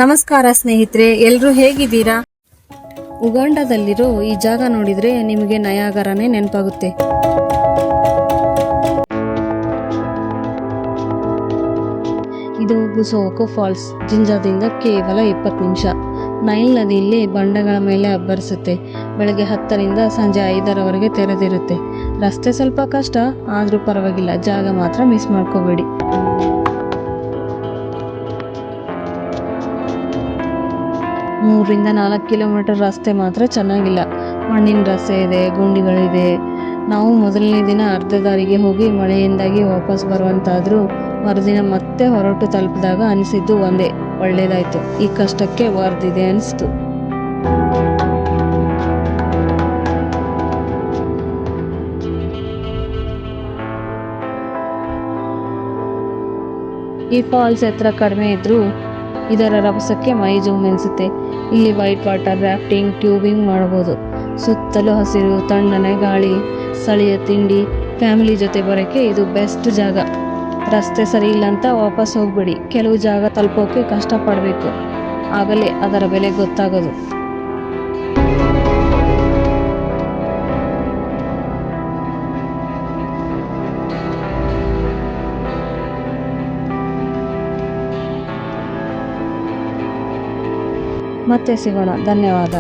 ನಮಸ್ಕಾರ ಸ್ನೇಹಿತರೆ, ಎಲ್ರೂ ಹೇಗಿದ್ದೀರಾ? ಉಗಾಂಡದಲ್ಲಿರೋ ಈ ಜಾಗ ನೋಡಿದ್ರೆ ನಿಮಗೆ ನಯಾಗರನೇ ನೆನಪಾಗುತ್ತೆ. ಇದು ಬುಸೋಕೋ ಫಾಲ್ಸ್. ಜಿಂಜಾದಿಂದ ಕೇವಲ 20 ನಿಮಿಷ. ನೈಲ್ ನದಿಯಲ್ಲಿ ಬಂಡೆಗಳ ಮೇಲೆ ಅಬ್ಬರಿಸುತ್ತೆ. ಬೆಳಗ್ಗೆ 10ರಿಂದ ಸಂಜೆ 5ರವರೆಗೆ ತೆರೆದಿರುತ್ತೆ. ರಸ್ತೆ ಸ್ವಲ್ಪ ಕಷ್ಟ, ಆದ್ರೂ ಪರವಾಗಿಲ್ಲ. ಜಾಗ ಮಾತ್ರ ಮಿಸ್ ಮಾಡ್ಕೋಬೇಡಿ. 3-4 ಕಿಲೋಮೀಟರ್ ರಸ್ತೆ ಮಾತ್ರ ಚೆನ್ನಾಗಿಲ್ಲ. ಮಣ್ಣಿನ ರಸ್ತೆ ಇದೆ, ಗುಂಡಿಗಳಿದೆ. ನಾವು ಮೊದಲನೇ ದಿನ ಅರ್ಧ ದಾರಿಗೆ ಹೋಗಿ ಮಳೆಯಿಂದಾಗಿ ವಾಪಸ್ ಬರುವಂತಾದ್ರೂ ಮರುದಿನ ಮತ್ತೆ ಹೊರಟು ತಲುಪಿದಾಗ ಅನಿಸಿದ್ದು ಒಂದೇ, ಒಳ್ಳೇದಾಯ್ತು, ಈ ಕಷ್ಟಕ್ಕೆ ವರ್ದಿದೆ ಅನಿಸ್ತು. ಈ ಫಾಲ್ಸ್ ಎತ್ತರ ಕಡಿಮೆ ಇದ್ರೂ ಇದರ ರಭಸಕ್ಕೆ ಮೈ ಜುಮ್ ಎನಿಸುತ್ತೆ. ಇಲ್ಲಿ ವೈಟ್ ವಾಟರ್ ರಾಫ್ಟಿಂಗ್, ಟ್ಯೂಬಿಂಗ್ ಮಾಡಬಹುದು. ಸುತ್ತಲೂ ಹಸಿರು, ತಣ್ಣನೆ ಗಾಳಿ, ಸ್ಥಳೀಯ ತಿಂಡಿ. ಫ್ಯಾಮಿಲಿ ಜೊತೆ ಬರೋಕ್ಕೆ ಇದು ಬೆಸ್ಟ್ ಜಾಗ. ರಸ್ತೆ ಸರಿ ಇಲ್ಲ ಅಂತ ವಾಪಸ್ ಹೋಗ್ಬೇಡಿ. ಕೆಲವು ಜಾಗ ತಲುಪೋಕೆ ಕಷ್ಟಪಡಬೇಕು, ಆಗಲೇ ಅದರ ಬೆಲೆ ಗೊತ್ತಾಗೋದು. ಮತ್ತೆ ಸಿಗೋಣ. ಧನ್ಯವಾದ.